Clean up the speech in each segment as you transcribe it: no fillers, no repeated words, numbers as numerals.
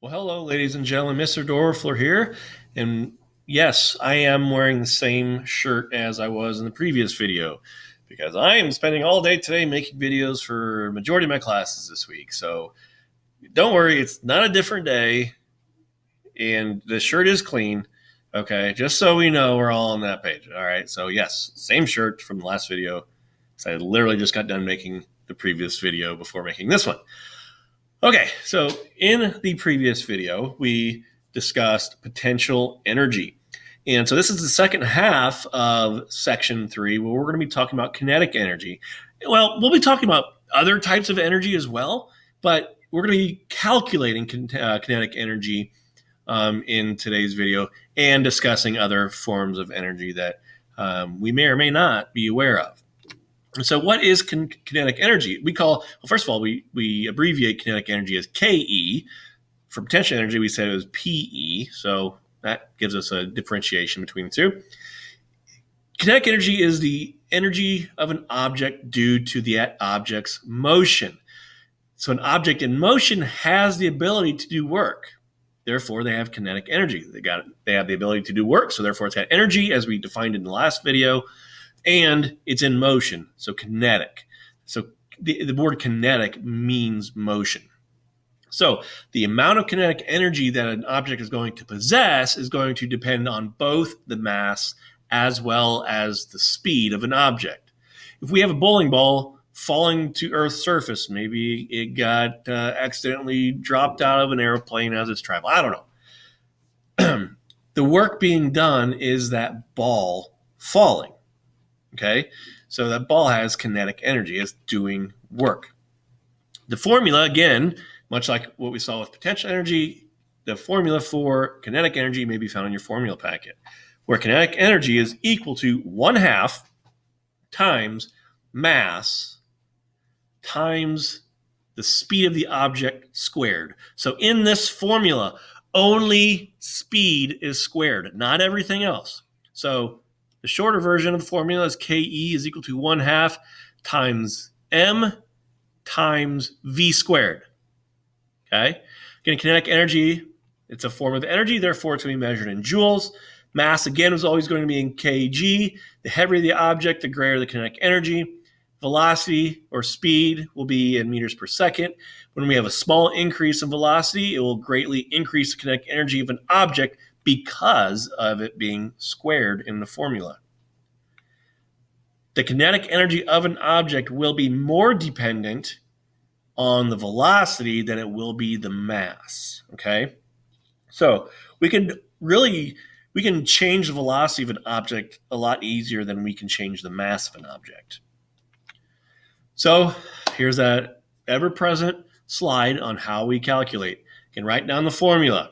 Well, hello, ladies and gentlemen. Mr. Dorfler here. And yes, I am wearing the same shirt as I was in the previous video because I am spending all day today making videos for a majority of my classes this week. So don't worry, it's not a different day. And the shirt is clean. Okay, just so we know we're all on that page. All right, so yes, same shirt from the last video. So I literally just got done making the previous video before making this one. Okay, so in the previous video, we discussed potential energy. And so this is the second half of section 3, where we're going to be talking about kinetic energy. Well, we'll be talking about other types of energy as well, but we're going to be calculating kinetic energy in today's video and discussing other forms of energy that we may or may not be aware of. So what is kinetic energy? First of all, we abbreviate kinetic energy as KE. For potential energy, we said it was PE. So that gives us a differentiation between the two. Kinetic energy is the energy of an object due to the object's motion. So an object in motion has the ability to do work. Therefore, they have kinetic energy. They have the ability to do work, so therefore it's got energy, as we defined in the last video. And it's in motion, so kinetic. So the word kinetic means motion. So the amount of kinetic energy that an object is going to possess is going to depend on both the mass as well as the speed of an object. If we have a bowling ball falling to Earth's surface, maybe it got accidentally dropped out of an airplane as it's traveling. I don't know. The work being done is that ball falling. Okay, so that ball has kinetic energy. It's doing work. The formula, again, much like what we saw with potential energy, the formula for kinetic energy may be found in your formula packet, where kinetic energy is equal to 1/2 times mass times the speed of the object squared. So in this formula, only speed is squared, not everything else. So the shorter version of the formula is KE is equal to 1/2 times M times V squared. Okay? Again, kinetic energy, it's a form of energy, therefore it's going to be measured in joules. Mass, again, is always going to be in kg. The heavier the object, the greater the kinetic energy. Velocity or speed will be in meters per second. When we have a small increase in velocity, it will greatly increase the kinetic energy of an object because of it being squared in the formula. The kinetic energy of an object will be more dependent on the velocity than it will be the mass. Okay? So we can change the velocity of an object a lot easier than we can change the mass of an object. So here's that ever-present slide on how we calculate. You can write down the formula.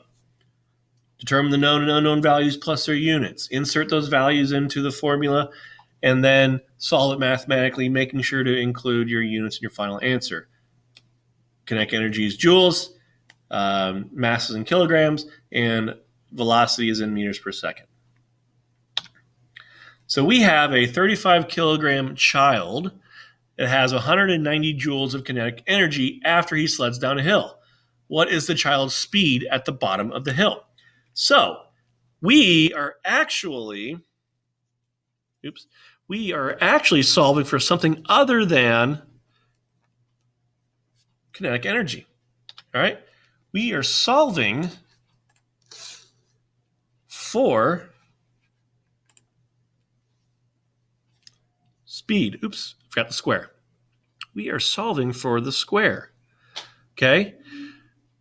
Determine the known and unknown values plus their units. Insert those values into the formula and then solve it mathematically, making sure to include your units in your final answer. Kinetic energy is joules, mass is in kilograms, and velocity is in meters per second. So we have a 35 kilogram child that has 190 joules of kinetic energy after he sleds down a hill. What is the child's speed at the bottom of the hill? So we are actually solving for something other than kinetic energy. All right? We are solving for speed. Oops, forgot the square. We are solving for the square. Okay?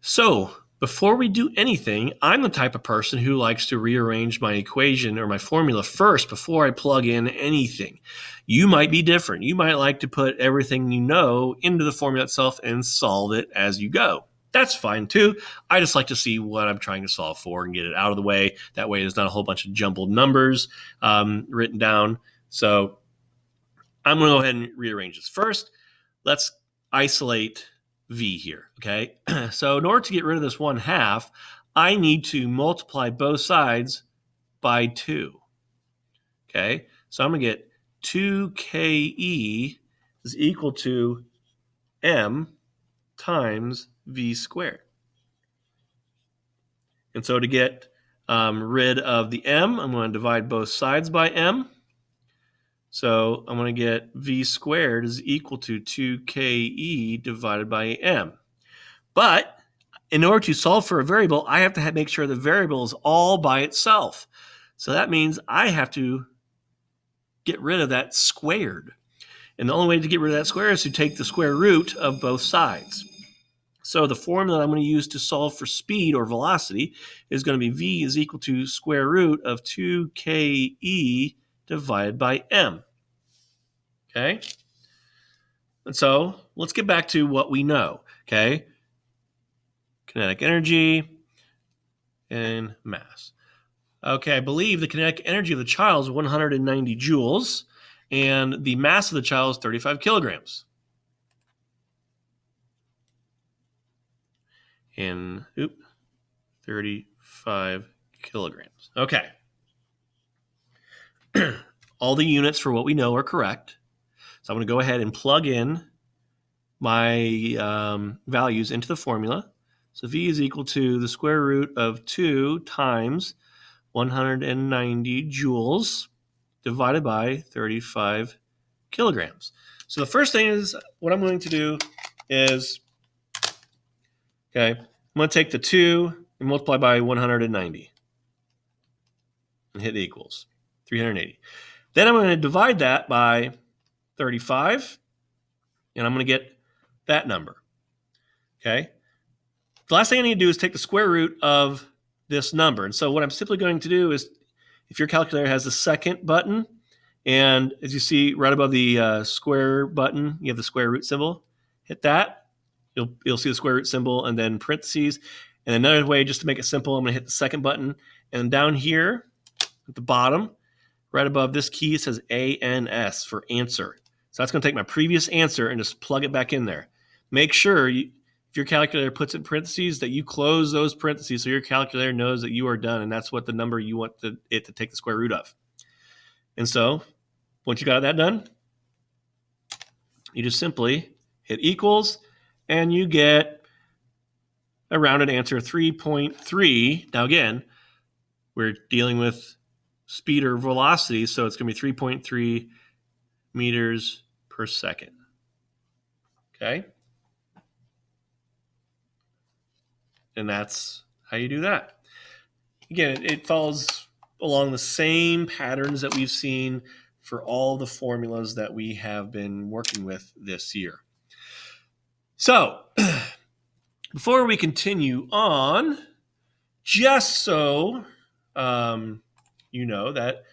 So before we do anything, I'm the type of person who likes to rearrange my equation or my formula first before I plug in anything. You might be different. You might like to put everything you know into the formula itself and solve it as you go. That's fine too. I just like to see what I'm trying to solve for and get it out of the way. That way there's not a whole bunch of jumbled numbers written down. So I'm going to go ahead and rearrange this. First, let's isolate V here, okay? So in order to get rid of this 1/2, I need to multiply both sides by 2, okay? So I'm going to get 2KE is equal to M times V squared. And so to get rid of the m, I'm going to divide both sides by m. So I'm going to get v squared is equal to 2ke divided by m. But in order to solve for a variable, I have to make sure the variable is all by itself. So that means I have to get rid of that squared. And the only way to get rid of that square is to take the square root of both sides. So the formula that I'm going to use to solve for speed or velocity is going to be v is equal to square root of 2ke divided by m. Okay? And so let's get back to what we know. Okay? Kinetic energy and mass. Okay, I believe the kinetic energy of the child is 190 joules, and the mass of the child is 35 kilograms. And 35 kilograms. Okay. All the units for what we know are correct. So I'm going to go ahead and plug in my values into the formula. So V is equal to the square root of 2 times 190 joules divided by 35 kilograms. So the first thing is what I'm going to do is, okay, I'm going to take the 2 and multiply by 190 and hit equals 380. Then I'm going to divide that by 35, and I'm going to get that number. Okay. The last thing I need to do is take the square root of this number. And so what I'm simply going to do is, if your calculator has the second button, and as you see right above the square button, you have the square root symbol. Hit that. You'll see the square root symbol and then parentheses. And another way, just to make it simple, I'm going to hit the second button. And down here at the bottom, right above this key, it says ANS for answer. So that's going to take my previous answer and just plug it back in there. Make sure, if your calculator puts it in parentheses, that you close those parentheses so your calculator knows that you are done, and that's what the number you want it to take the square root of. And so once you got that done, you just simply hit equals, and you get a rounded answer of 3.3. Now again, we're dealing with speed or velocity, so it's going to be 3.3 meters per second. Okay? And that's how you do that. Again, it follows along the same patterns that we've seen for all the formulas that we have been working with this year. So, before we continue on, just so you know that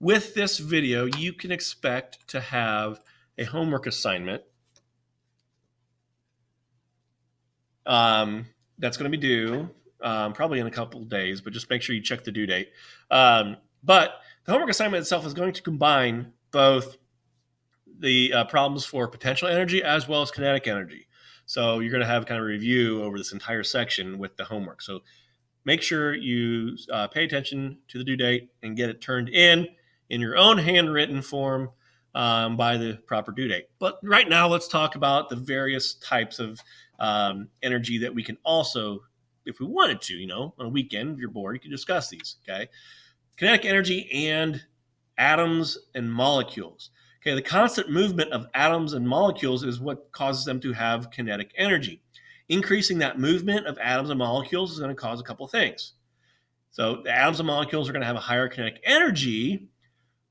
with this video, you can expect to have a homework assignment that's going to be due probably in a couple of days, but just make sure you check the due date. But the homework assignment itself is going to combine both the problems for potential energy as well as kinetic energy. So you're going to have kind of a review over this entire section with the homework. So make sure you pay attention to the due date and get it turned in your own handwritten form by the proper due date. But right now, let's talk about the various types of energy that we can also, if we wanted to, on a weekend, if you're bored, you can discuss these, okay? Kinetic energy and atoms and molecules. Okay, the constant movement of atoms and molecules is what causes them to have kinetic energy. Increasing that movement of atoms and molecules is going to cause a couple of things. So the atoms and molecules are going to have a higher kinetic energy,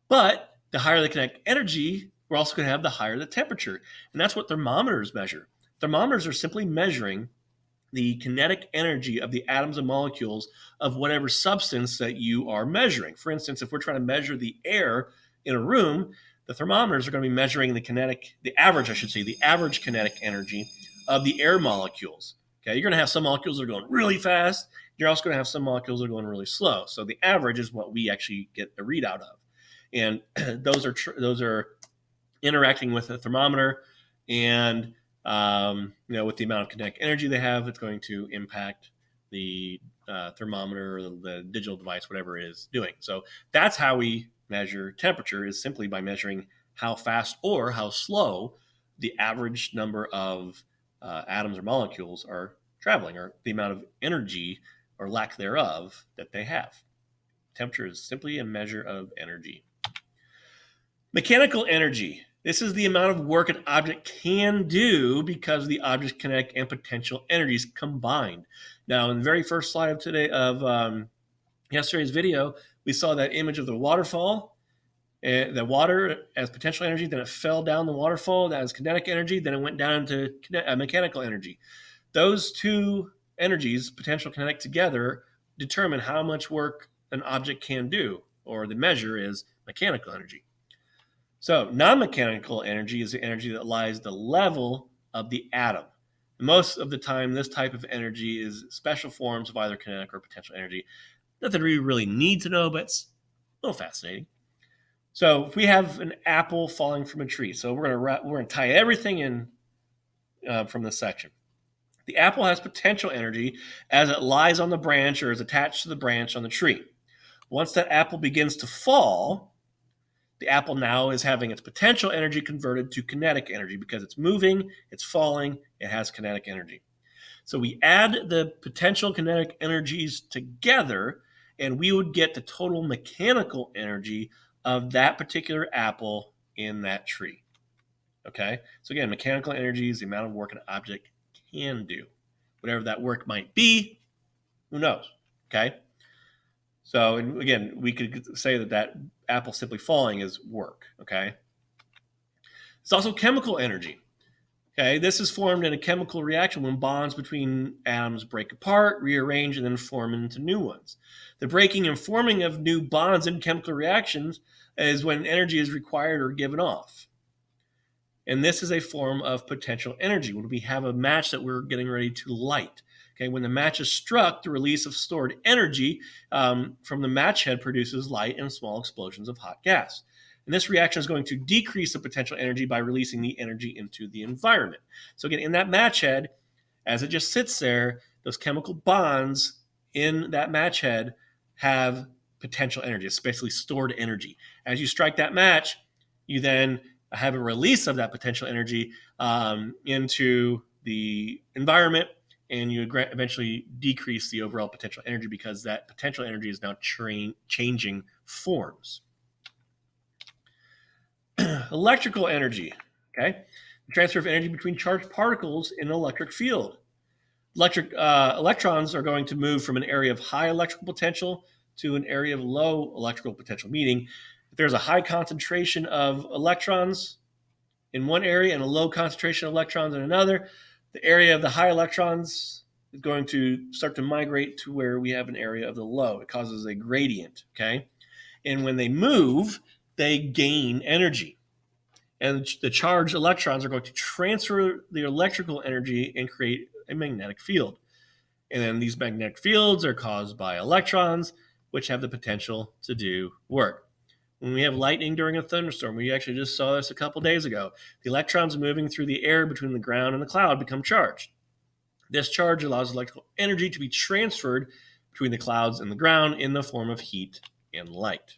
but the higher the kinetic energy, we're also going to have the higher the temperature. And that's what thermometers measure. Thermometers are simply measuring the kinetic energy of the atoms and molecules of whatever substance that you are measuring. For instance, if we're trying to measure the air in a room, the thermometers are going to be measuring the average kinetic energy of the air molecules. Okay, you're going to have some molecules that are going really fast. You're also going to have some molecules that are going really slow. So the average is what we actually get a readout of, and those are interacting with a thermometer, and with the amount of kinetic energy they have, it's going to impact the thermometer or the digital device, whatever it is doing. So that's how we measure temperature, is simply by measuring how fast or how slow the average number of atoms or molecules are traveling, or the amount of energy or lack thereof that they have. Temperature is simply a measure of energy. Mechanical energy. This is the amount of work an object can do because of the object's kinetic and potential energies combined. Now, in the very first slide of yesterday's video, we saw that image of the waterfall, the water as potential energy, then it fell down the waterfall, that was kinetic energy, then it went down into mechanical energy. Those two energies, potential kinetic together, determine how much work an object can do, or the measure is mechanical energy. So non-mechanical energy is the energy that lies the level of the atom. Most of the time, this type of energy is special forms of either kinetic or potential energy. Nothing we really need to know, but it's a little fascinating. So if we have an apple falling from a tree, so we're going to tie everything in from this section. The apple has potential energy as it lies on the branch or is attached to the branch on the tree. Once that apple begins to fall, the apple now is having its potential energy converted to kinetic energy because it's moving, it's falling, it has kinetic energy. So we add the potential kinetic energies together, and we would get the total mechanical energy of that particular apple in that tree. Okay? So again, mechanical energy is the amount of work an object can do. Whatever that work might be, who knows? Okay? So, and again, we could say that apple simply falling is work, okay? It's also chemical energy, okay? This is formed in a chemical reaction when bonds between atoms break apart, rearrange, and then form into new ones. The breaking and forming of new bonds in chemical reactions is when energy is required or given off. And this is a form of potential energy when we have a match that we're getting ready to light. Okay, when the match is struck, the release of stored energy from the match head produces light and small explosions of hot gas. And this reaction is going to decrease the potential energy by releasing the energy into the environment. So again, in that match head, as it just sits there, those chemical bonds in that match head have potential energy. It's basically stored energy. As you strike that match, you then have a release of that potential energy into the environment, and you eventually decrease the overall potential energy because that potential energy is now changing forms. Electrical energy, okay? The transfer of energy between charged particles in an electric field. Electrons are going to move from an area of high electrical potential to an area of low electrical potential, meaning if there's a high concentration of electrons in one area and a low concentration of electrons in another, the area of the high electrons is going to start to migrate to where we have an area of the low. It causes a gradient, okay? And when they move, they gain energy. And the charged electrons are going to transfer the electrical energy and create a magnetic field. And then these magnetic fields are caused by electrons, which have the potential to do work. When we have lightning during a thunderstorm, we actually just saw this a couple days ago. The electrons moving through the air between the ground and the cloud become charged. This charge allows electrical energy to be transferred between the clouds and the ground in the form of heat and light.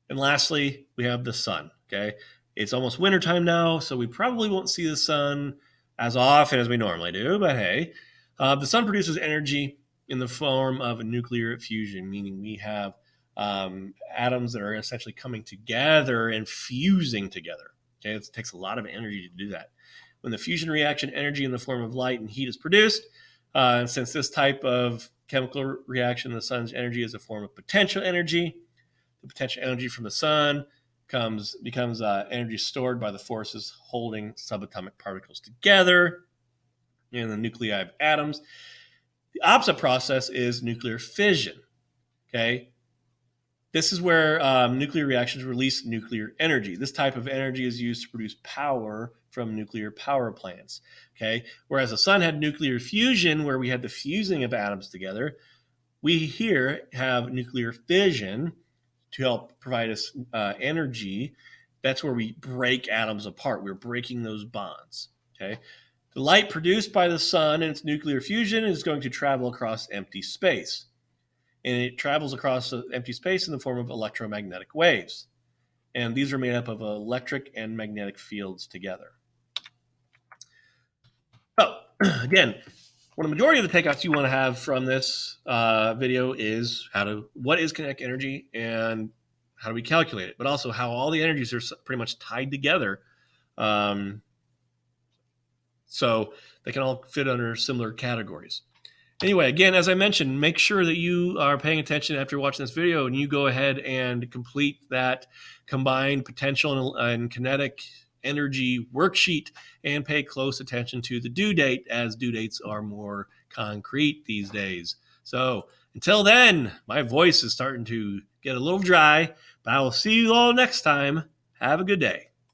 And lastly, we have the sun. Okay, it's almost wintertime now, so we probably won't see the sun as often as we normally do, but hey, the sun produces energy in the form of a nuclear fusion, meaning we have atoms that are essentially coming together and fusing together. Okay, it takes a lot of energy to do that. When the fusion reaction energy in the form of light and heat is produced, and since this type of chemical reaction, the sun's energy is a form of potential energy. The potential energy from the sun becomes energy stored by the forces holding subatomic particles together in the nuclei of atoms. The opposite process is nuclear fission. Okay, this is where nuclear reactions release nuclear energy. This type of energy is used to produce power from nuclear power plants. Okay, whereas the sun had nuclear fusion, where we had the fusing of atoms together, we here have nuclear fission to help provide us energy. That's where we break atoms apart. We're breaking those bonds. Okay, the light produced by the sun and its nuclear fusion is going to travel across empty space. And it travels across empty space in the form of electromagnetic waves. And these are made up of electric and magnetic fields together. So, again, One of the majority of the takeouts you want to have from this video is what is kinetic energy and how do we calculate it, but also how all the energies are pretty much tied together. So they can all fit under similar categories. Anyway, again, as I mentioned, make sure that you are paying attention after watching this video and you go ahead and complete that combined potential and kinetic energy worksheet and pay close attention to the due date, as due dates are more concrete these days. So until then, my voice is starting to get a little dry, but I will see you all next time. Have a good day.